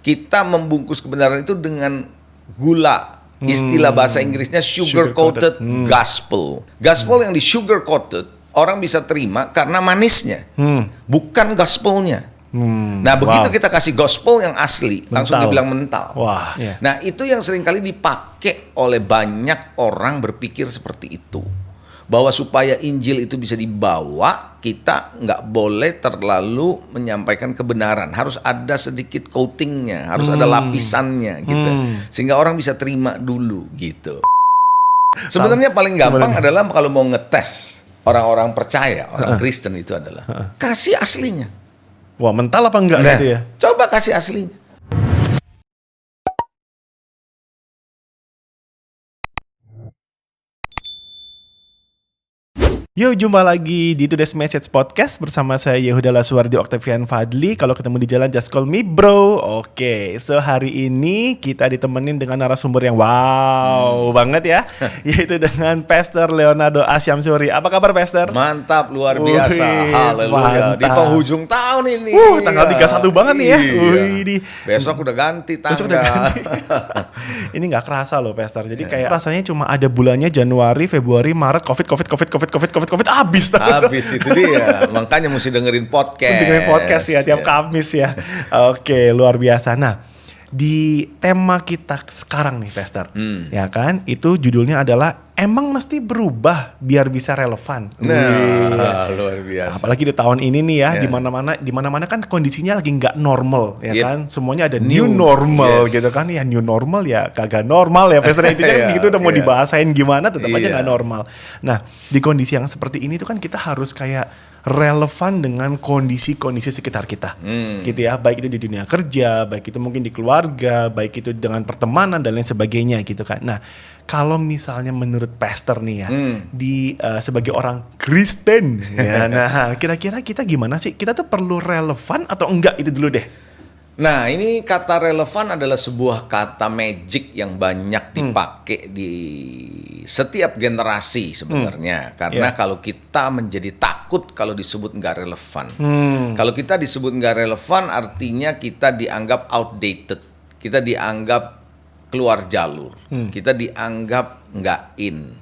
kita membungkus kebenaran itu dengan gula. Istilah bahasa Inggrisnya sugar coated gospel. Gospel yang di sugar coated orang bisa terima karena manisnya, bukan gospelnya. Nah begitu kita kasih gospel yang asli, langsung dibilang mental. Wah. Nah itu yang seringkali dipakai oleh banyak orang berpikir seperti itu. Bahwa supaya Injil itu bisa dibawa, kita nggak boleh terlalu menyampaikan kebenaran. Harus ada sedikit coatingnya, harus ada lapisannya gitu. Sehingga orang bisa terima dulu gitu. Sebenarnya paling gampang adalah kalau mau ngetes orang-orang percaya, orang Kristen itu adalah kasih aslinya. Wah, mental apa enggak gitu ya? Coba kasih aslinya. Yuk, jumpa lagi di Today's Message Podcast bersama saya Yehuda Lasuardi Octavian Fadli. Kalau ketemu di jalan just call me bro. Oke, so hari ini kita ditemenin dengan narasumber yang wow banget ya. Yaitu dengan Pastor Leonardo Asyamsuri. Apa kabar Pastor? Mantap, luar biasa. Haleluya. Di penghujung tahun ini. Tanggal 31 banget nih ya. Besok udah ganti tanggal. Besok udah ganti. Ini gak kerasa loh Pastor. Jadi kayak rasanya cuma ada bulannya Januari, Februari, Maret, COVID habis itu dia. Makanya mesti dengerin podcast. Dengerin podcast ya tiap Kamis ya. Oke, luar biasa. Nah, di tema kita sekarang nih Pastor, ya kan? Itu judulnya adalah emang mesti berubah biar bisa relevan. Nah, luar biasa. Apalagi di tahun ini nih ya, di mana-mana kan kondisinya lagi nggak normal, ya kan? Semuanya ada new normal gitu kan? Ya new normal ya kagak normal ya, Pastor. Intinya gitu udah mau dibahasain gimana, tetap aja nggak normal. Nah, di kondisi yang seperti ini tuh kan kita harus kayak relevan dengan kondisi-kondisi sekitar kita, gitu ya. Baik itu di dunia kerja, baik itu mungkin di keluarga, baik itu dengan pertemanan dan lain sebagainya, gitu kan. Nah, kalau misalnya menurut Pastor nih ya, sebagai orang Kristen, ya, nah kira-kira kita gimana sih? Kita tuh perlu relevan atau enggak? Itu dulu deh. Nah, ini kata relevan adalah sebuah kata magic yang banyak dipakai di setiap generasi sebenarnya. Karena kalau kita menjadi takut kalau disebut nggak relevan. Kalau kita disebut nggak relevan artinya kita dianggap outdated. Kita dianggap keluar jalur. Kita dianggap nggak in.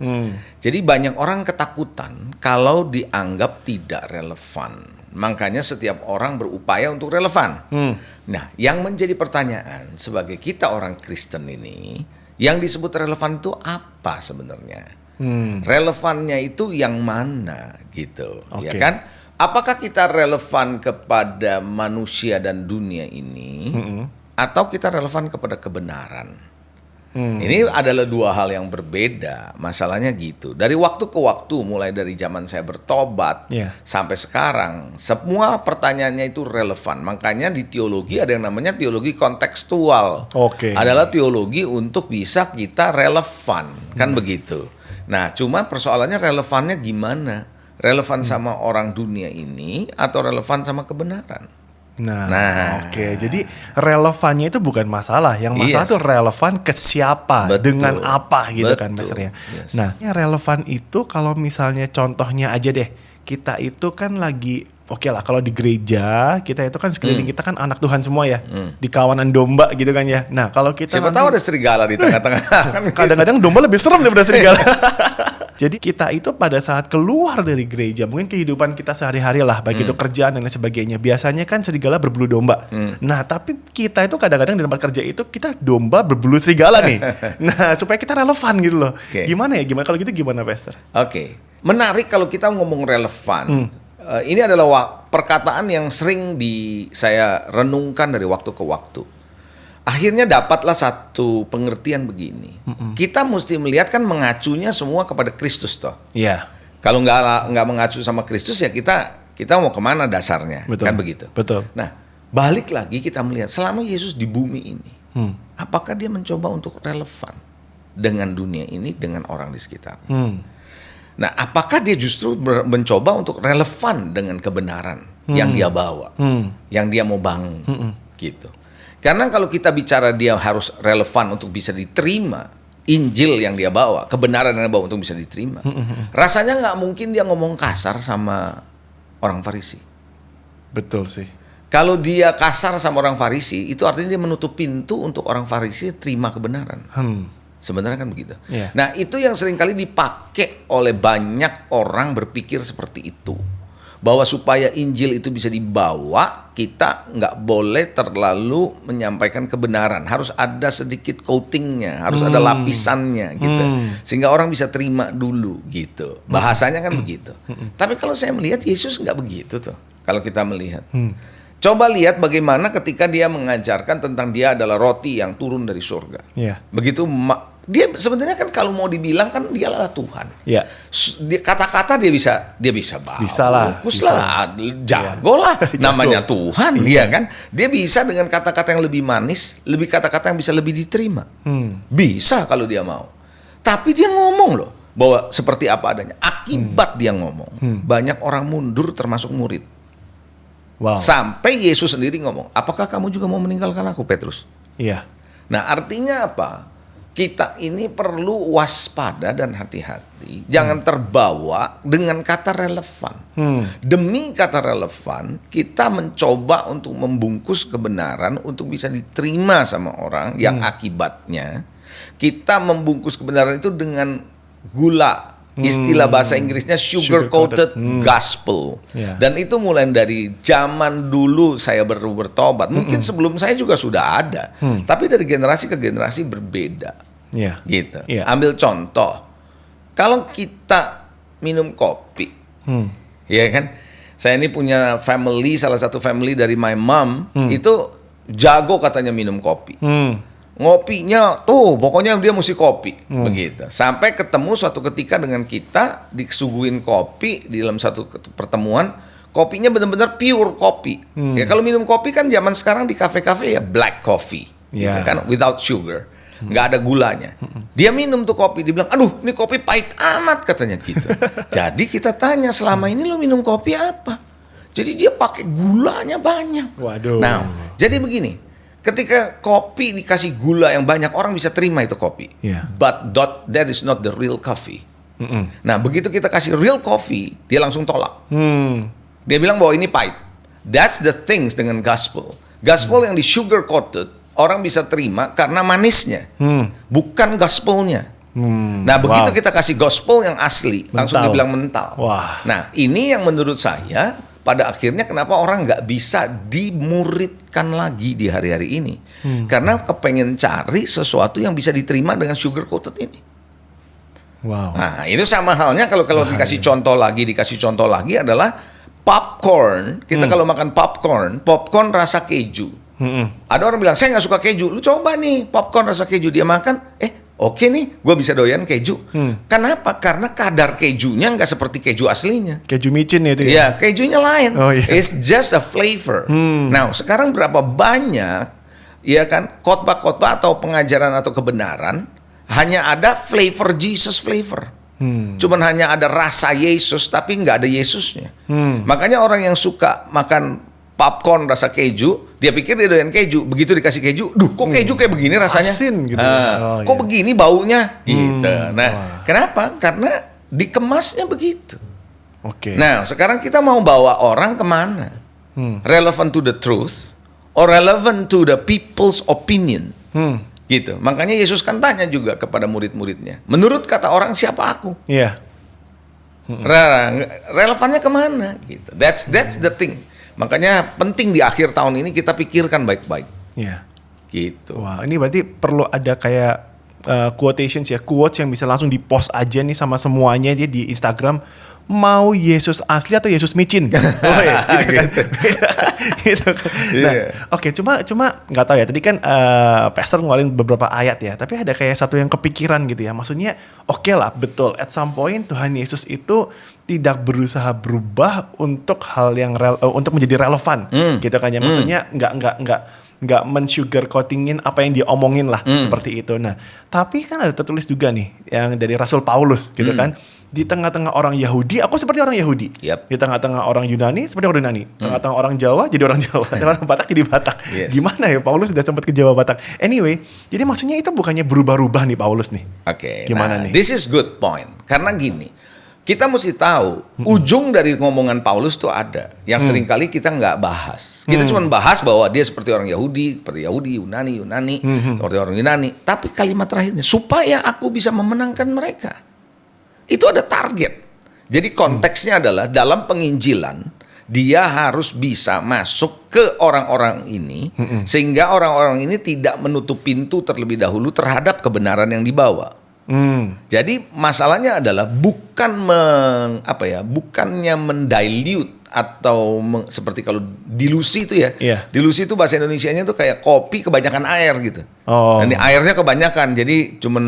Jadi banyak orang ketakutan kalau dianggap tidak relevan. Makanya setiap orang berupaya untuk relevan. Nah, yang menjadi pertanyaan sebagai kita orang Kristen ini, yang disebut relevan itu apa sebenarnya? Relevannya itu yang mana gitu, ya kan? Apakah kita relevan kepada manusia dan dunia ini, atau kita relevan kepada kebenaran? Ini adalah dua hal yang berbeda. Masalahnya gitu. Dari waktu ke waktu, mulai dari zaman saya bertobat sampai sekarang, semua pertanyaannya itu relevan. Makanya di teologi ada yang namanya teologi kontekstual. Adalah teologi untuk bisa kita relevan, kan begitu. Nah, cuma persoalannya relevannya gimana? Relevan sama orang dunia ini atau relevan sama kebenaran? Nah, jadi relevannya itu bukan masalah. Yang masalah itu relevan ke siapa, dengan apa gitu kan Pastor ya. Nah, yang relevan itu kalau misalnya contohnya aja deh, kita itu kan lagi lah kalau di gereja kita itu kan sekeliling kita kan anak Tuhan semua ya, di kawanan domba gitu kan ya. Nah, kalau kita siapa tahu ada serigala di tengah-tengah. Kadang-kadang domba lebih serem daripada serigala. Jadi kita itu pada saat keluar dari gereja, mungkin kehidupan kita sehari-hari lah, baik itu kerjaan dan lain sebagainya. Biasanya kan serigala berbulu domba. Nah, tapi kita itu kadang-kadang di tempat kerja itu kita domba berbulu serigala nih. Nah, supaya kita relevan gitu loh. Gimana ya? Kalau gitu gimana, Pastor? Menarik kalau kita ngomong relevan. Ini adalah perkataan yang sering saya renungkan dari waktu ke waktu. Akhirnya dapatlah satu pengertian begini. Kita mesti melihat kan mengacunya semua kepada Kristus toh. Kalau nggak mengacu sama Kristus ya kita mau kemana dasarnya, kan begitu. Nah, balik lagi kita melihat selama Yesus di bumi ini, apakah dia mencoba untuk relevan dengan dunia ini, dengan orang di sekitar? Nah, apakah dia justru mencoba untuk relevan dengan kebenaran yang dia bawa, yang dia mau bangun, gitu? Karena kalau kita bicara dia harus relevan untuk bisa diterima, Injil yang dia bawa, kebenaran yang dia bawa untuk bisa diterima, rasanya nggak mungkin dia ngomong kasar sama orang Farisi. Betul sih. Kalau dia kasar sama orang Farisi, itu artinya dia menutup pintu untuk orang Farisi terima kebenaran. Sebenarnya kan begitu. Nah, itu yang seringkali dipakai oleh banyak orang berpikir seperti itu. Bahwa supaya Injil itu bisa dibawa, kita nggak boleh terlalu menyampaikan kebenaran. Harus ada sedikit coatingnya, harus ada lapisannya gitu. Sehingga orang bisa terima dulu gitu. Bahasanya kan begitu. Tapi kalau saya melihat Yesus nggak begitu tuh. Kalau kita melihat. Coba lihat bagaimana ketika dia mengajarkan tentang dia adalah roti yang turun dari surga. Begitu dia sebenarnya kan kalau mau dibilang kan dia adalah Tuhan. Kata-kata dia bisa bagus lah, jago lah, namanya Tuhan, dia kan. Dia bisa dengan kata-kata yang lebih manis, lebih kata-kata yang bisa lebih diterima. Bisa kalau dia mau. Tapi dia ngomong loh bahwa seperti apa adanya. Akibat dia ngomong, banyak orang mundur termasuk murid. Sampai Yesus sendiri ngomong, apakah kamu juga mau meninggalkan aku, Petrus? Nah, artinya apa? Kita ini perlu waspada dan hati-hati. Jangan terbawa dengan kata relevan. Demi kata relevan, kita mencoba untuk membungkus kebenaran untuk bisa diterima sama orang yang akibatnya kita membungkus kebenaran itu dengan gula. Istilah bahasa Inggrisnya sugar coated gospel. Dan itu mulai dari zaman dulu saya baru bertobat. Mungkin sebelum saya juga sudah ada. Tapi dari generasi ke generasi berbeda. Gitu. Ambil contoh. Kalau kita minum kopi. Ya kan? Saya ini punya family, salah satu family dari my mom. Itu jago katanya minum kopi. Ngopinya tuh pokoknya dia mesti kopi begitu. Sampai ketemu suatu ketika dengan kita disuguhin kopi di dalam satu pertemuan, kopinya benar-benar pure kopi. Ya kalau minum kopi kan zaman sekarang di kafe-kafe ya black coffee gitu kan, without sugar. Nggak ada gulanya. Dia minum tuh kopi, dia bilang, aduh ini kopi pahit amat katanya gitu. Jadi kita tanya, selama ini lo minum kopi apa? Jadi dia pakai gulanya banyak. Nah, jadi begini. Ketika kopi dikasih gula yang banyak, orang bisa terima itu kopi. But that is not the real coffee. Nah, begitu kita kasih real coffee, dia langsung tolak. Dia bilang bahwa ini pahit. That's the things dengan gospel. Gospel yang di sugar coated, orang bisa terima karena manisnya, bukan gospelnya. Nah, begitu kita kasih gospel yang asli, langsung dibilang mental. Nah, ini yang menurut saya pada akhirnya kenapa orang nggak bisa dimuridkan lagi di hari-hari ini. Karena kepengen cari sesuatu yang bisa diterima dengan sugar coated ini. Nah, itu sama halnya kalau dikasih contoh lagi adalah popcorn. Kita kalau makan popcorn rasa keju. Ada orang bilang, saya nggak suka keju. Lu coba nih popcorn rasa keju, dia makan, oke nih, gue bisa doyan keju. Kenapa? Karena kadar kejunya nggak seperti keju aslinya. Keju micin itu ya? Kejunya lain. It's just a flavor. Nah, sekarang berapa banyak, ya kan, khotbah-khotbah atau pengajaran atau kebenaran hanya ada flavor Jesus flavor. Cuman hanya ada rasa Yesus, tapi nggak ada Yesusnya. Makanya orang yang suka makan popcorn rasa keju, dia pikir dia doyan keju. Begitu dikasih keju, kok keju kayak begini rasanya? Asin gitu. Kok begini baunya? Gitu. Nah, kenapa? Karena dikemasnya begitu. Nah, sekarang kita mau bawa orang kemana? Relevant to the truth or relevant to the people's opinion? Gitu. Makanya Yesus kan tanya juga kepada murid-muridnya, menurut kata orang siapa aku? Relevannya kemana? Gitu. That's the thing. Makanya penting di akhir tahun ini kita pikirkan baik-baik. Gitu. Wah, ini berarti perlu ada kayak quotations ya, quotes yang bisa langsung di-post aja nih sama semuanya dia di Instagram. Mau Yesus asli atau Yesus micin? Gitu kan. Gitu kan. Nah, cuma nggak tahu ya. Tadi kan Pastor ngeluarin beberapa ayat ya, tapi ada kayak satu yang kepikiran gitu ya. Maksudnya, oke lah, betul. At some point Tuhan Yesus itu tidak berusaha berubah untuk hal yang untuk menjadi relevan, gitu kan ya. Maksudnya nggak men-sugar coatingin apa yang dia omongin lah, seperti itu. Nah, tapi kan ada tertulis juga nih yang dari Rasul Paulus, gitu kan. Di tengah-tengah orang Yahudi, aku seperti orang Yahudi. Di tengah-tengah orang Yunani, seperti orang Yunani. Tengah-tengah orang Jawa, jadi orang Jawa. Tengah orang Batak, jadi Batak. Gimana ya, Paulus sudah sempat ke Jawa Batak. Anyway, jadi maksudnya itu bukannya berubah-ubah nih Paulus nih. Gimana nih? This is good point. Karena gini, kita mesti tahu ujung dari ngomongan Paulus tuh ada yang seringkali kita nggak bahas. Kita cuma bahas bahwa dia seperti orang Yahudi, seperti Yahudi, Yunani, seperti orang Yunani. Tapi kalimat terakhirnya, supaya aku bisa memenangkan mereka. Itu ada target. Jadi konteksnya adalah dalam penginjilan, dia harus bisa masuk ke orang-orang ini, sehingga orang-orang ini tidak menutup pintu terlebih dahulu terhadap kebenaran yang dibawa. Jadi masalahnya adalah bukannya mendilute atau seperti kalau dilusi itu ya. Dilusi itu bahasa Indonesianya tuh kayak kopi kebanyakan air gitu. Dan airnya kebanyakan, jadi cuman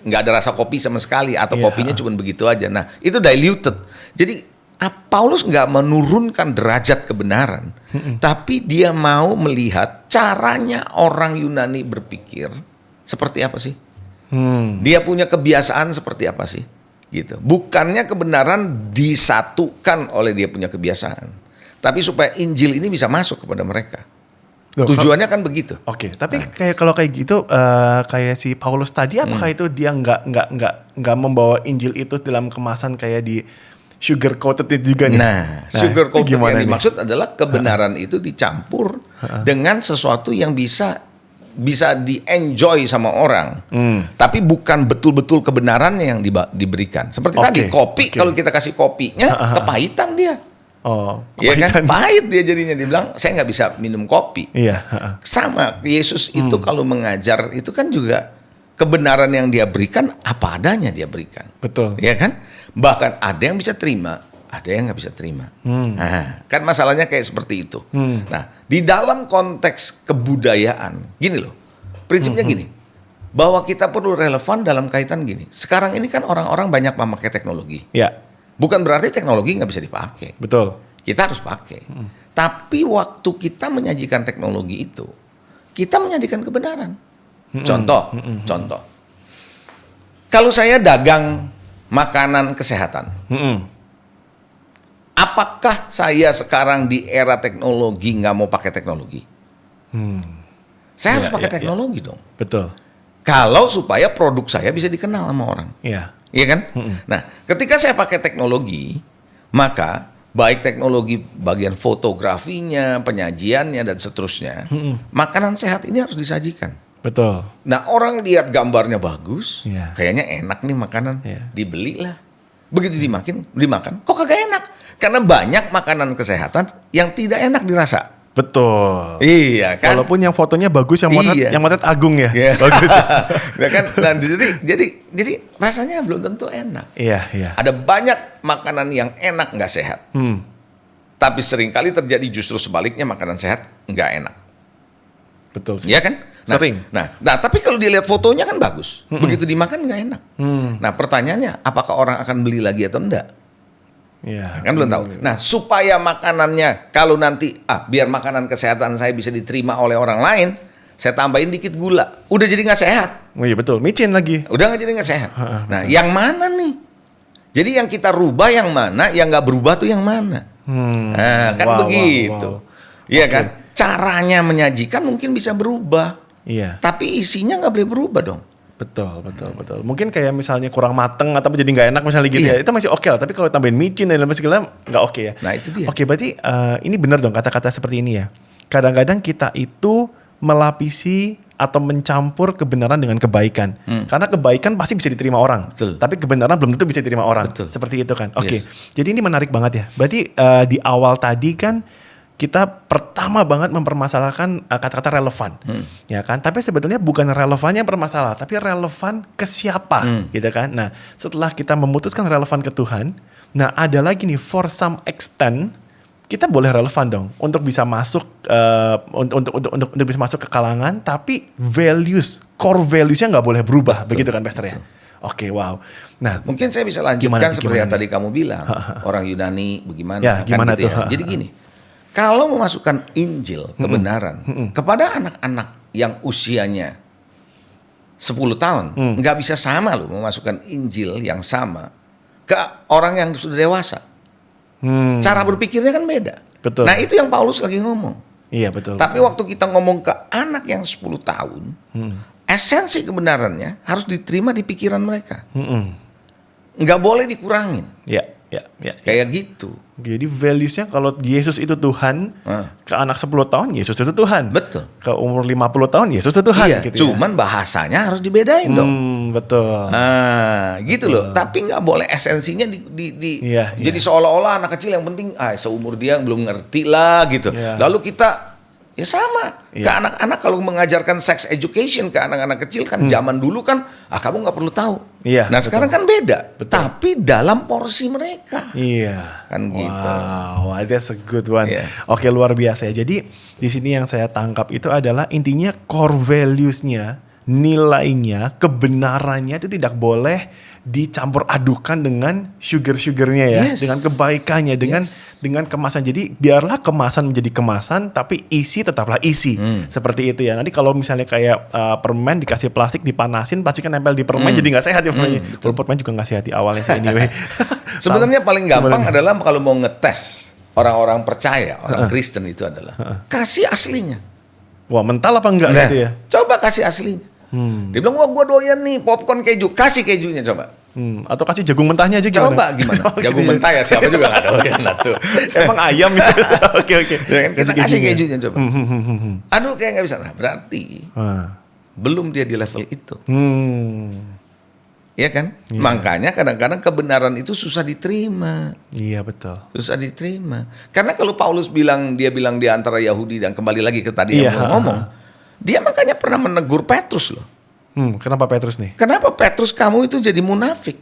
nggak ada rasa kopi sama sekali atau kopinya cuman begitu aja. Nah, itu diluted. Jadi Paulus nggak menurunkan derajat kebenaran, tapi dia mau melihat caranya orang Yunani berpikir seperti apa sih. Dia punya kebiasaan seperti apa sih, gitu. Bukannya kebenaran disatukan oleh dia punya kebiasaan, tapi supaya Injil ini bisa masuk kepada mereka. Tujuannya kan begitu. Oke, tapi kalau kayak gitu, kayak si Paulus tadi, apakah itu dia nggak membawa Injil itu dalam kemasan kayak di sugar coated itu juga nih? Nah sugar coated yang dimaksud adalah kebenaran itu dicampur dengan sesuatu yang bisa di-enjoy sama orang. Tapi bukan betul-betul kebenarannya yang diberikan. Seperti tadi, kopi, kalau kita kasih kopinya, kepahitan dia. Iya kan? Pahit dia jadinya. Dia bilang, saya nggak bisa minum kopi. Sama, Yesus itu kalau mengajar, itu kan juga kebenaran yang dia berikan, apa adanya dia berikan. Betul. Iya kan? Bahkan ada yang bisa terima, ada yang nggak bisa terima. Nah, kan masalahnya kayak seperti itu. Nah, di dalam konteks kebudayaan, gini loh, prinsipnya gini, bahwa kita perlu relevan dalam kaitan gini. Sekarang ini kan orang-orang banyak memakai teknologi. Bukan berarti teknologi nggak bisa dipakai. Betul. Kita harus pakai. Tapi waktu kita menyajikan teknologi itu, kita menyajikan kebenaran. Contoh. Kalau saya dagang makanan kesehatan, apakah saya sekarang di era teknologi nggak mau pakai teknologi? Saya harus pakai teknologi dong. Betul. Kalau supaya produk saya bisa dikenal sama orang. Iya kan? Nah, ketika saya pakai teknologi, maka baik teknologi bagian fotografinya, penyajiannya, dan seterusnya, makanan sehat ini harus disajikan. Betul. Nah, orang lihat gambarnya bagus, kayaknya enak nih makanan, dibelilah. Begitu dimakan, kok kagak enak? Karena banyak makanan kesehatan yang tidak enak dirasa. Betul. Iya kan? Walaupun yang fotonya bagus, yang motret Agung ya. Bagus. Ya kan? Nah, jadi rasanya belum tentu enak. Iya. Ada banyak makanan yang enak nggak sehat. Tapi seringkali terjadi justru sebaliknya, makanan sehat nggak enak. Betul sih. Iya kan? Sering. Nah, tapi kalau dilihat fotonya kan bagus. Begitu dimakan nggak enak. Nah, pertanyaannya, apakah orang akan beli lagi atau enggak? Kan belum tahu. Nah, supaya makanannya, kalau nanti biar makanan kesehatan saya bisa diterima oleh orang lain, saya tambahin dikit gula, udah jadi nggak sehat. Oh iya betul, micin lagi. Udah nggak jadi nggak sehat. Nah, yang mana nih? Jadi yang kita rubah yang mana, yang nggak berubah tuh yang mana? Nah, kan begitu. Iya kan? Caranya menyajikan mungkin bisa berubah. Tapi isinya nggak boleh berubah dong. Betul. Mungkin kayak misalnya kurang mateng atau jadi nggak enak misalnya gitu ya. Itu masih oke lah. Tapi kalau tambahin micin dan lain segala nggak oke ya. Nah itu dia. Oke, berarti ini benar dong kata-kata seperti ini ya. Kadang-kadang kita itu melapisi atau mencampur kebenaran dengan kebaikan. Karena kebaikan pasti bisa diterima orang. Betul. Tapi kebenaran belum tentu bisa diterima orang. Betul. Seperti itu kan. Oke. Jadi ini menarik banget ya. Berarti di awal tadi kan kita pertama banget mempermasalahkan kata-kata relevan, ya kan? Tapi sebetulnya bukan relevannya yang bermasalah, tapi relevan ke siapa, gitu kan? Nah, setelah kita memutuskan relevan ke Tuhan, nah ada lagi nih, for some extent kita boleh relevan dong untuk bisa masuk untuk bisa masuk ke kalangan, tapi core values-nya nggak boleh berubah, begitu kan, Pastor ya? Oke, wow. Nah, mungkin saya bisa lanjutkan seperti yang tadi kamu bilang, orang Yunani bagaimana? Ya, gimana gitu tuh? Ya. Jadi gini. Kalau memasukkan Injil, kebenaran, kepada anak-anak yang usianya 10 tahun, nggak bisa sama loh memasukkan Injil yang sama ke orang yang sudah dewasa. Cara berpikirnya kan beda. Betul. Nah itu yang Paulus lagi ngomong. Iya betul. Tapi waktu kita ngomong ke anak yang 10 tahun, esensi kebenarannya harus diterima di pikiran mereka. nggak boleh dikurangin. Ya. Kayak gitu. Jadi values-nya kalau Yesus itu Tuhan, ke anak 10 tahun Yesus itu Tuhan. Betul. Ke umur 50 tahun Yesus itu Tuhan. Iya, gitu cuman bahasanya harus dibedain dong. Betul. Gitu loh. Tapi nggak boleh esensinya jadi seolah-olah anak kecil yang penting seumur dia belum ngerti lah gitu. Iya. Lalu kita ya sama ke anak-anak kalau mengajarkan sex education ke anak-anak kecil kan zaman dulu kan kamu nggak perlu tahu. Iya, Nah betul. sekarang kan beda. Betul. Tapi dalam porsi mereka. Iya. Kan gitu. Wow, that's a good one. Iya. Oke, luar biasa ya. Jadi di sini yang saya tangkap itu adalah intinya core values-nya, nilainya, kebenarannya itu tidak boleh dicampur adukan dengan sugar-sugarnya ya, Yes. dengan kebaikannya, dengan kemasan. Jadi biarlah kemasan menjadi kemasan, tapi isi tetaplah isi. Seperti itu ya. Nanti kalau misalnya kayak permen dikasih plastik dipanasin, plastik kan nempel di permen jadi nggak sehat ya permennya. Walaupun permen juga nggak sehat di awalnya sih anyway. Sebenarnya paling gampang adalah kalau mau ngetes orang-orang percaya, orang Kristen itu adalah kasih aslinya. Wah, mental apa enggak gitu ya? Coba kasih aslinya. Dia bilang, wah gue doyan nih popcorn keju, kasih kejunya coba. Atau kasih jagung mentahnya aja gimana? Coba gimana? Oh, Jagung gitu ya. mentah ya siapa juga nggak doyan lah tuh. Emang ayam gitu. Oke. Ya kan, kita kasih kejunya coba. Aduh kayak nggak bisa. Nah berarti belum dia di level itu. Iya kan? Makanya kadang-kadang kebenaran itu susah diterima. Iya betul. Susah diterima. Karena kalau Paulus dia bilang di antara Yahudi dan kembali lagi ke tadi yang mau ngomong. Dia makanya pernah menegur Petrus loh. Kenapa Petrus nih? Kenapa Petrus kamu itu jadi munafik?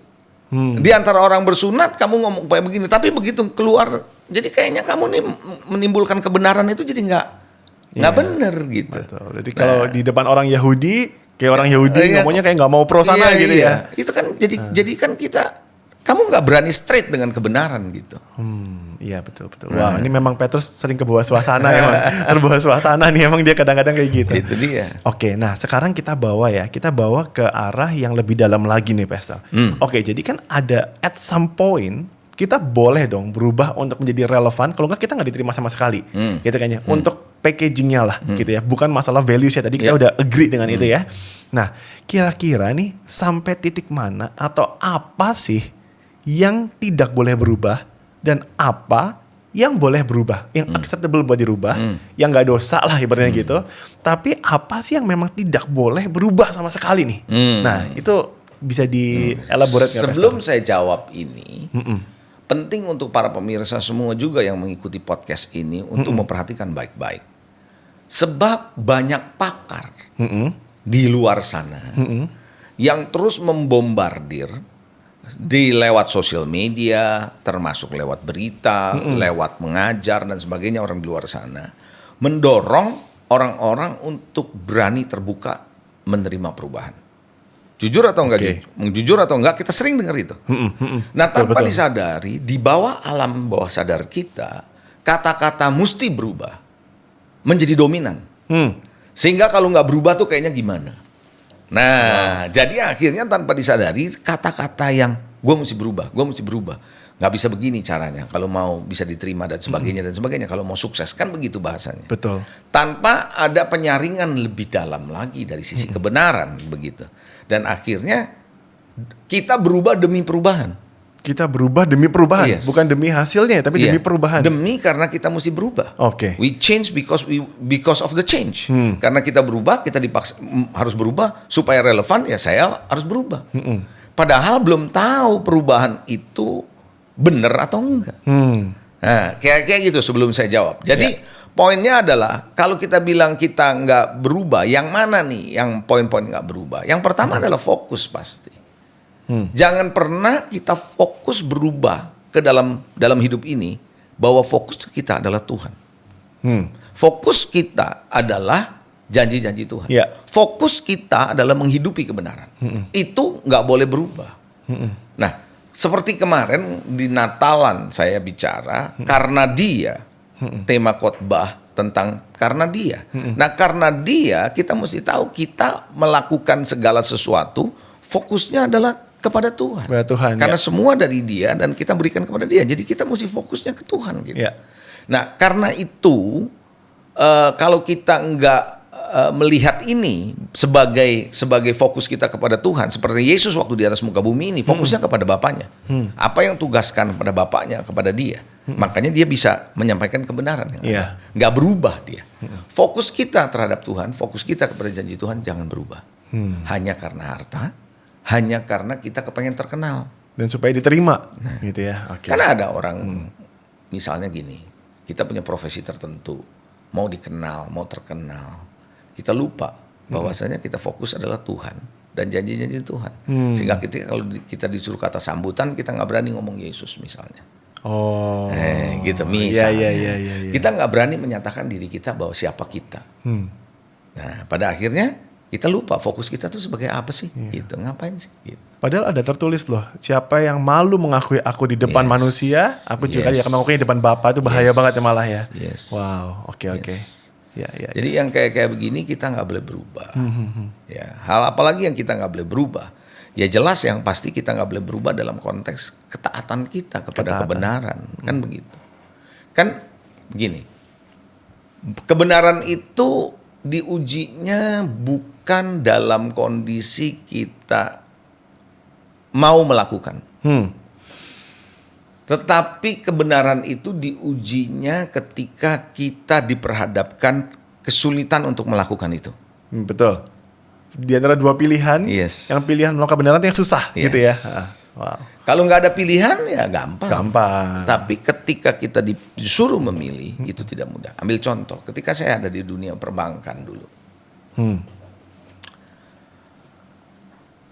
Di antara orang bersunat kamu ngomong kayak begini, tapi begitu keluar, jadi kayaknya kamu nih menimbulkan kebenaran itu jadi nggak bener gitu. Betul. Jadi kalau di depan orang Yahudi, kayak orang Yahudi ngomongnya kayak nggak mau pro sana gitu ya. Itu kan jadi kan kamu nggak berani straight dengan kebenaran gitu. Iya betul. Wah ini memang Petrus sering kebawa suasana emang. Terbawa suasana nih emang dia kadang-kadang kayak gitu. Itu dia. Oke, nah sekarang kita bawa ke arah yang lebih dalam lagi nih Pastor. Oke, jadi kan ada at some point kita boleh dong berubah untuk menjadi relevan. Kalau nggak kita nggak diterima sama sekali, gitu kayaknya. Untuk packagingnya lah, gitu ya. Bukan masalah values ya. Tadi kita udah agree dengan itu ya. Nah, kira-kira nih sampai titik mana atau apa sih yang tidak boleh berubah dan apa yang boleh berubah, yang acceptable buat dirubah, yang nggak dosa lah ibaratnya gitu. Tapi apa sih yang memang tidak boleh berubah sama sekali nih? Nah, itu bisa di-elaborate nggak, Sebelum saya jawab ini, penting untuk para pemirsa semua juga yang mengikuti podcast ini untuk memperhatikan baik-baik. Sebab banyak pakar di luar sana yang terus membombardir di lewat sosial media, termasuk lewat berita, lewat mengajar dan sebagainya orang di luar sana, mendorong orang-orang untuk berani terbuka menerima perubahan. Jujur atau enggak? Jujur atau enggak? Kita sering dengar itu. Nah, tanpa disadari, di bawah alam bawah sadar kita, kata-kata mesti berubah menjadi dominan. Sehingga kalau nggak berubah tuh kayaknya gimana? Nah, jadi akhirnya tanpa disadari kata-kata yang gue mesti berubah, nggak bisa begini caranya. Kalau mau bisa diterima dan sebagainya Kalau mau sukses kan begitu bahasanya. Betul. Tanpa ada penyaringan lebih dalam lagi dari sisi kebenaran begitu. Dan akhirnya kita berubah demi perubahan. Kita berubah demi perubahan, bukan demi hasilnya, tapi demi perubahan. Demi karena kita mesti berubah. Oke. We change because of the change. Karena kita berubah, kita dipaksa harus berubah supaya relevan. Ya saya harus berubah. Padahal belum tahu perubahan itu benar atau enggak. Nah, kayak gitu sebelum saya jawab. Jadi poinnya adalah kalau kita bilang kita nggak berubah, yang mana nih yang poin-poin nggak berubah? Yang pertama adalah fokus pasti. Jangan pernah kita fokus berubah ke dalam hidup ini bahwa fokus kita adalah Tuhan. Fokus kita adalah janji-janji Tuhan. Fokus kita adalah menghidupi kebenaran. Itu nggak boleh berubah. Nah, seperti kemarin di Natalan saya bicara karena Dia, tema khotbah tentang karena Dia. Nah, karena Dia kita mesti tahu kita melakukan segala sesuatu fokusnya adalah kepada Tuhan. Karena semua dari Dia dan kita berikan kepada Dia. Jadi kita mesti fokusnya ke Tuhan gitu. Nah, karena itu kalau kita nggak melihat ini sebagai fokus kita kepada Tuhan, seperti Yesus waktu di atas muka bumi ini fokusnya kepada Bapaknya. Apa yang tugaskan kepada Bapaknya, kepada Dia, makanya Dia bisa menyampaikan kebenaran yang ada. Nggak berubah Dia. Fokus kita terhadap Tuhan, fokus kita kepada janji Tuhan jangan berubah. Hanya karena harta, hanya karena kita kepengen terkenal dan supaya diterima, gitu ya. Karena ada orang misalnya gini, kita punya profesi tertentu, mau dikenal, mau terkenal. Kita lupa bahwasanya kita fokus adalah Tuhan dan janji-janji Tuhan. Sehingga kalau kita disuruh kata sambutan, kita nggak berani ngomong Yesus misalnya. Gitu misalnya. Kita nggak berani menyatakan diri kita bahwa siapa kita. Nah, pada akhirnya kita lupa fokus kita tuh sebagai apa sih? Gitu, ngapain sih? Gitu. Padahal ada tertulis loh, siapa yang malu mengakui aku di depan manusia, aku juga akan mengakuinya di depan Bapa. Itu bahaya banget ya malah ya. Wow, oke. Jadi yang kayak begini kita nggak boleh berubah. Ya, hal apalagi yang kita nggak boleh berubah. Ya jelas yang pasti kita nggak boleh berubah dalam konteks ketaatan kita kepada kebenaran, kan begitu. Kan begini, kebenaran itu diujinya bukan dalam kondisi kita mau melakukan. Tetapi kebenaran itu diujinya ketika kita diperhadapkan kesulitan untuk melakukan itu. Betul. Di antara dua pilihan, yang pilihan melakukan kebenaran itu yang susah, gitu ya. Wow. Kalau nggak ada pilihan ya gampang. Tapi ketika kita disuruh memilih, itu tidak mudah. Ambil contoh, ketika saya ada di dunia perbankan dulu.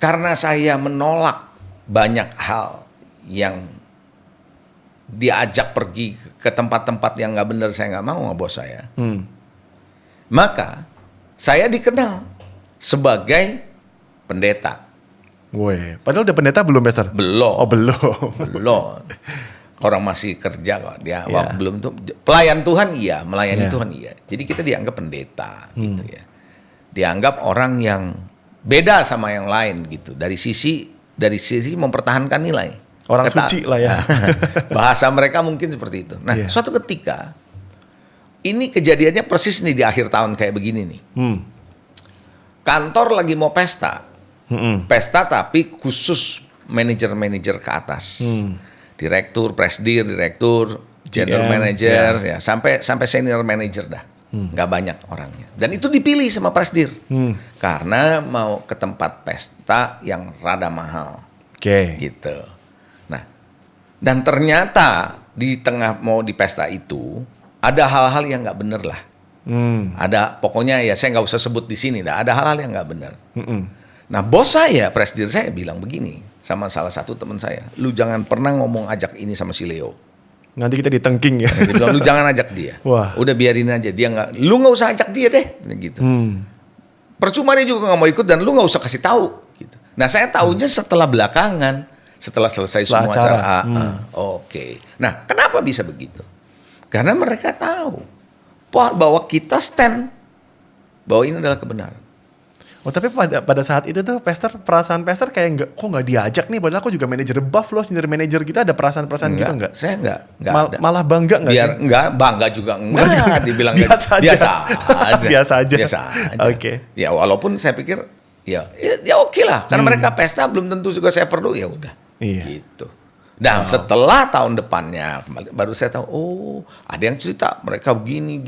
Karena saya menolak banyak hal yang diajak pergi ke tempat-tempat yang nggak benar, saya nggak mau sama bos saya. Maka saya dikenal sebagai pendeta. Padahal udah pendeta belum, Pastor? Belum. Oh, belum. Orang masih kerja kok dia. Belum tuh pelayan Tuhan iya, melayani Tuhan iya. Jadi kita dianggap pendeta gitu ya. Dianggap orang yang beda sama yang lain gitu. Dari sisi mempertahankan nilai. Orang suci lah ya. Bahasa mereka mungkin seperti itu. Nah, suatu ketika ini kejadiannya persis nih di akhir tahun kayak begini nih. Kantor lagi mau pesta. Pesta tapi khusus manajer-manajer ke atas. Direktur, presdir, direktur, general manager ya, sampai senior manager dah. Nggak banyak orangnya. Dan itu dipilih sama presdir. Karena mau ke tempat pesta yang rada mahal. Gitu. Dan ternyata di tengah mau di pesta itu ada hal-hal yang nggak bener lah. Ada pokoknya ya saya nggak usah sebut di sini. Ada hal-hal yang nggak bener. Nah bos saya, presdir saya bilang begini sama salah satu teman saya, lu jangan pernah ngomong ajak ini sama si Leo. Nanti kita ditengking ya. Dia bilang, lu jangan ajak dia. Udah biarin aja dia nggak. Lu nggak usah ajak dia deh. Gitu. Percuma dia juga nggak mau ikut dan lu nggak usah kasih tahu. Gitu. Nah saya tahunya setelah belakangan. Setelah selesai semua acara. Oke. Nah, kenapa bisa begitu? Karena mereka tahu bahwa kita stand bahwa ini adalah kebenaran. Tapi pada saat itu tuh perasaan pastor kayak kok nggak diajak nih, padahal aku juga manajer buff loh, senior manager kita, ada perasaan gitu nggak? Saya nggak ada. Malah bangga nggak sih? Nggak bangga juga enggak. Dibilang biasa aja. Oke. Ya walaupun saya pikir ya oke lah, karena mereka pesta belum tentu juga saya perlu, ya udah. Gitu. Dan setelah tahun depannya baru saya tahu, ada yang cerita mereka begini.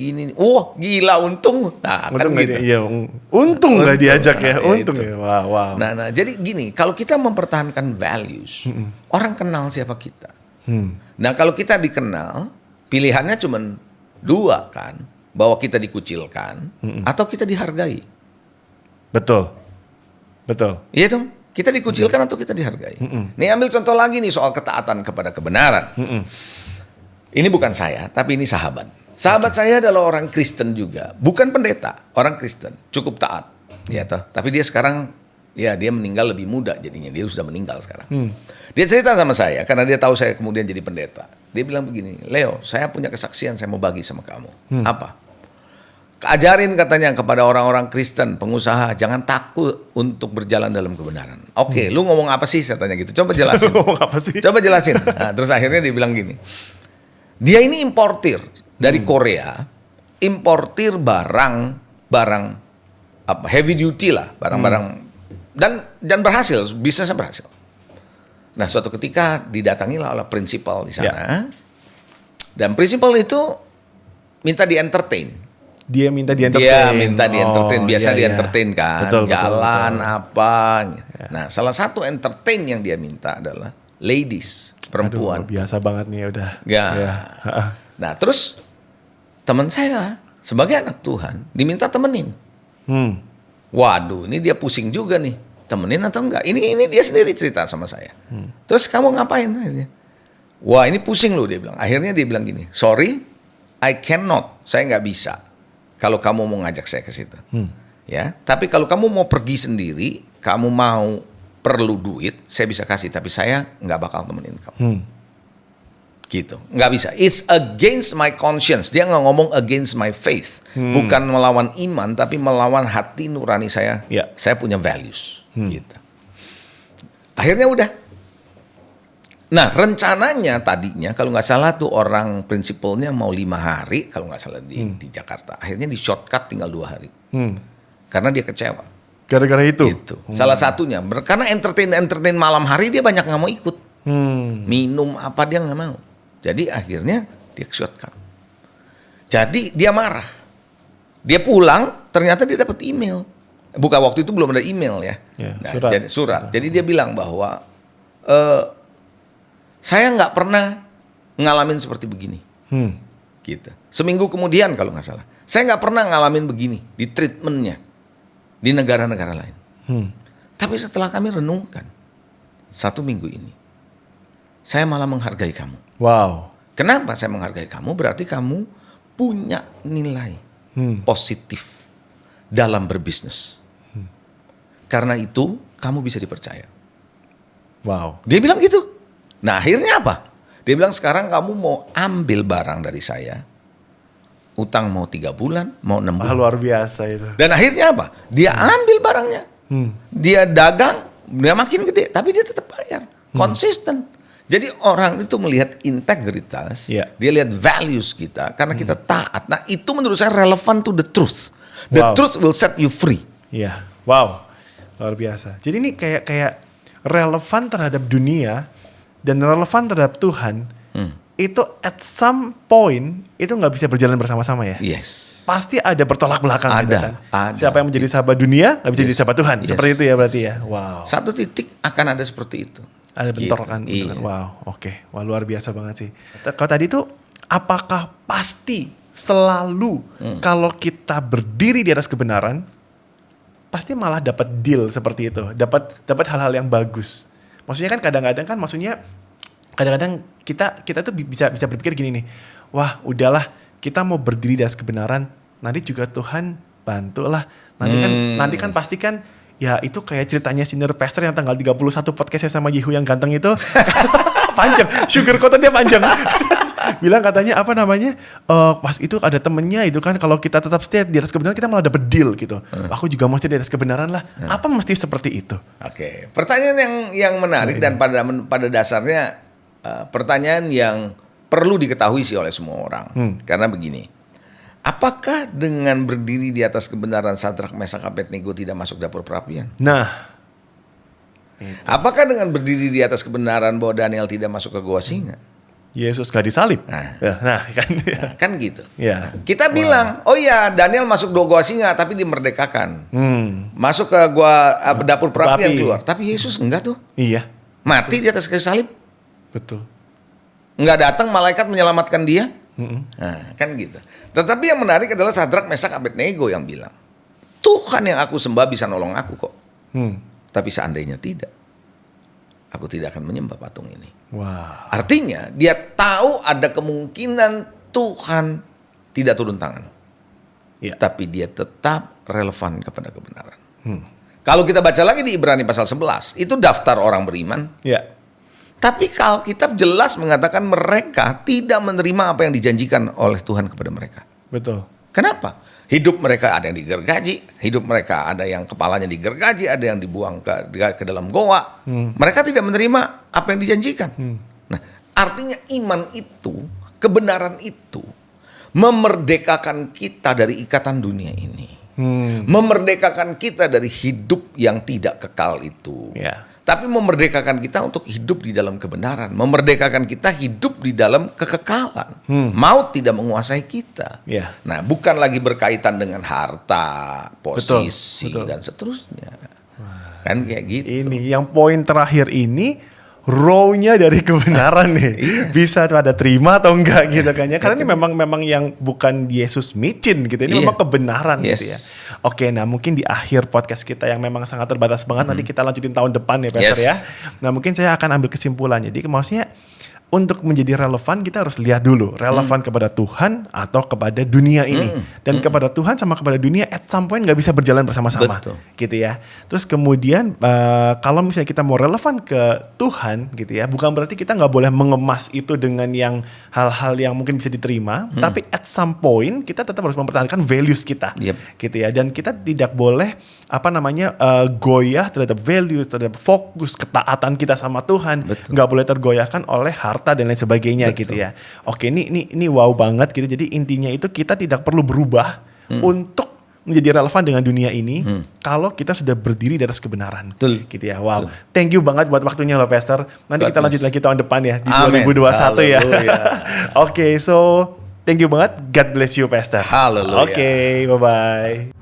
Gila, untung. Nah, untung kan gitu. Untung nggak diajak ya. Untung ya. Wow. Nah, jadi gini, kalau kita mempertahankan values, orang kenal siapa kita. Nah, kalau kita dikenal, pilihannya cuma dua kan, bahwa kita dikucilkan atau kita dihargai. Betul. Iya dong. Kita dikucilkan atau kita dihargai. Nih ambil contoh lagi nih soal ketaatan kepada kebenaran. Ini bukan saya, tapi ini sahabat. Sahabat saya adalah orang Kristen juga, bukan pendeta, orang Kristen, cukup taat. Ya toh. Tapi dia sekarang, dia meninggal lebih muda jadinya, dia sudah meninggal sekarang. Dia cerita sama saya karena dia tahu saya kemudian jadi pendeta. Dia bilang begini, Leo, saya punya kesaksian saya mau bagi sama kamu. Apa? Ajarin katanya kepada orang-orang Kristen, pengusaha, jangan takut untuk berjalan dalam kebenaran. Oke, lu ngomong apa sih? Saya tanya gitu. Coba jelasin. Ngomong apa sih? Coba jelasin. Nah, terus akhirnya dia bilang gini. Dia ini importir dari Korea, importir barang heavy duty lah, barang-barang dan berhasil, bisnisnya berhasil. Nah, suatu ketika didatangilah oleh prinsipal di sana, dan prinsipal itu minta di-entertain. Dia minta di-entertain. Dia minta di-entertain, biasa di-entertain kan, betul, jalan betul. apa. Nah, salah satu entertain yang dia minta adalah ladies, perempuan. Aduh, biasa banget nih udah. Ya. Nah, terus teman saya sebagai anak Tuhan diminta temenin. Waduh, ini dia pusing juga nih. Temenin atau enggak? Ini dia sendiri cerita sama saya. Terus kamu ngapain? Wah, ini pusing loh, dia bilang. Akhirnya dia bilang gini, sorry, I cannot. Saya nggak bisa. Kalau kamu mau ngajak saya ke situ. Ya, tapi kalau kamu mau pergi sendiri, kamu mau perlu duit, saya bisa kasih. Tapi saya nggak bakal temenin kamu. Gitu, nggak bisa. It's against my conscience. Dia nggak ngomong against my faith. Bukan melawan iman, tapi melawan hati nurani saya. Saya punya values. Gitu. Akhirnya udah. Nah, rencananya tadinya kalau nggak salah tuh orang prinsipalnya mau 5 hari kalau nggak salah di Jakarta. Akhirnya di shortcut tinggal 2 hari. Karena dia kecewa. Gara-gara itu. Gitu. Salah satunya karena entertain malam hari dia banyak nggak mau ikut. Minum apa dia nggak mau. Jadi akhirnya dia shortcut. Jadi dia marah. Dia pulang, ternyata dia dapat email. Bukan, waktu itu belum ada email ya. Surat. Jadi dia bilang bahwa saya nggak pernah ngalamin seperti begini. Gitu. Seminggu kemudian kalau nggak salah, saya nggak pernah ngalamin begini di treatmentnya di negara-negara lain. Tapi setelah kami renungkan 1 minggu ini, saya malah menghargai kamu. Wow. Kenapa saya menghargai kamu? Berarti kamu punya nilai positif dalam berbisnis. Karena itu kamu bisa dipercaya. Wow. Dia bilang gitu. Nah, akhirnya apa? Dia bilang sekarang kamu mau ambil barang dari saya. Utang mau 3 bulan, mau 6 bulan. Luar biasa itu. Dan akhirnya apa? Dia ambil barangnya. Dia dagang, dia makin gede, tapi dia tetap bayar. Konsisten. Jadi orang itu melihat integritas, dia lihat values kita, karena kita taat. Nah, itu menurut saya relevan to the truth. The truth will set you free. Iya, wow, luar biasa. Jadi ini kayak relevan terhadap dunia dan relevan terhadap Tuhan. Itu at some point itu nggak bisa berjalan bersama-sama ya. Yes. Pasti ada bertolak belakang. Ada. Siapa yang menjadi sahabat dunia nggak bisa jadi sahabat Tuhan. Seperti itu ya berarti ya. Wow. Satu titik akan ada seperti itu. Ada bentrokan. Gitu. Wow, oke. Wah, luar biasa banget sih. Kalau tadi tuh, apakah pasti selalu kalau kita berdiri di atas kebenaran, pasti malah dapat deal seperti itu, dapat hal-hal yang bagus. Maksudnya kan kadang-kadang kan, kadang-kadang kita tuh bisa berpikir gini nih, wah udahlah kita mau berdiri di atas kebenaran, nanti juga Tuhan bantulah. Nanti kan pasti kan. Ya itu kayak ceritanya Senior Pastor yang tanggal 31 podcastnya sama Yehu yang ganteng itu. Panjang, sugar coated dia panjang. Bilang katanya pas itu ada temennya itu kan, kalau kita tetap stay di atas kebenaran kita malah dapet deal gitu. Aku juga mesti di atas kebenaran lah. Apa mesti seperti itu? Oke. Pertanyaan yang menarik dan pada dasarnya pertanyaan yang perlu diketahui sih oleh semua orang. Karena begini. Apakah dengan berdiri di atas kebenaran Sadrak, Mesak, Abednego tidak masuk dapur perapian? Nah. Apakah dengan berdiri di atas kebenaran bahwa Daniel tidak masuk ke gua singa? Yesus gak disalib. Kan gitu. Ya. Nah, kita bilang, oh iya Daniel masuk gua singa tapi dimerdekakan. Masuk ke gua dapur perapian keluar. Tapi Yesus enggak tuh. Iya. Mati di atas kayu salib. Betul. Enggak datang malaikat menyelamatkan dia. Nah, kan gitu. Tetapi yang menarik adalah Sadrak, Mesak, Abednego yang bilang, Tuhan yang aku sembah bisa nolong aku kok. Tapi seandainya tidak, aku tidak akan menyembah patung ini. Wow. Artinya dia tahu ada kemungkinan Tuhan tidak turun tangan. Tapi dia tetap relevan kepada kebenaran. Kalau kita baca lagi di Ibrani pasal 11, itu daftar orang beriman. Tapi Alkitab jelas mengatakan mereka tidak menerima apa yang dijanjikan oleh Tuhan kepada mereka. Betul. Kenapa? Hidup mereka ada yang digergaji, hidup mereka ada yang kepalanya digergaji, ada yang dibuang ke dalam goa. Mereka tidak menerima apa yang dijanjikan. Nah, artinya iman itu, kebenaran itu memerdekakan kita dari ikatan dunia ini. Memerdekakan kita dari hidup yang tidak kekal itu. Ya. Tapi memerdekakan kita untuk hidup di dalam kebenaran. Memerdekakan kita hidup di dalam kekekalan. Maut tidak menguasai kita. Ya. Nah, bukan lagi berkaitan dengan harta, posisi, Betul. dan seterusnya. Kan kayak gitu. Ini yang poin terakhir ini raw-nya dari kebenaran nih. Bisa pada terima atau enggak gitu kan ya. Karena ini memang yang bukan Yesus micin gitu. Ini memang kebenaran gitu ya. Oke, nah mungkin di akhir podcast kita yang memang sangat terbatas banget, nanti kita lanjutin tahun depan ya Pastor ya. Nah mungkin saya akan ambil kesimpulan. Jadi maksudnya untuk menjadi relevan kita harus lihat dulu relevan kepada Tuhan atau kepada dunia ini. Dan kepada Tuhan sama kepada dunia at some point nggak bisa berjalan bersama-sama. Betul. Gitu ya. Terus kemudian kalau misalnya kita mau relevan ke Tuhan gitu ya, bukan berarti kita nggak boleh mengemas itu dengan yang hal-hal yang mungkin bisa diterima, tapi at some point kita tetap harus mempertahankan values kita. Gitu ya. Dan kita tidak boleh goyah terhadap values, terhadap fokus ketaatan kita sama Tuhan. Nggak boleh tergoyahkan oleh harta dan lain sebagainya. Gitu ya. Oke, ini wow banget gitu. Jadi intinya itu kita tidak perlu berubah untuk menjadi relevan dengan dunia ini kalau kita sudah berdiri di atas kebenaran. Betul. Gitu ya. Wow. Thank you banget buat waktunya loh Pastor. Nanti kita lanjut lagi tahun depan ya di Amen. 2021 ya. Haleluya. Oke, so thank you banget. God bless you Pastor. Haleluya. Oke, bye-bye.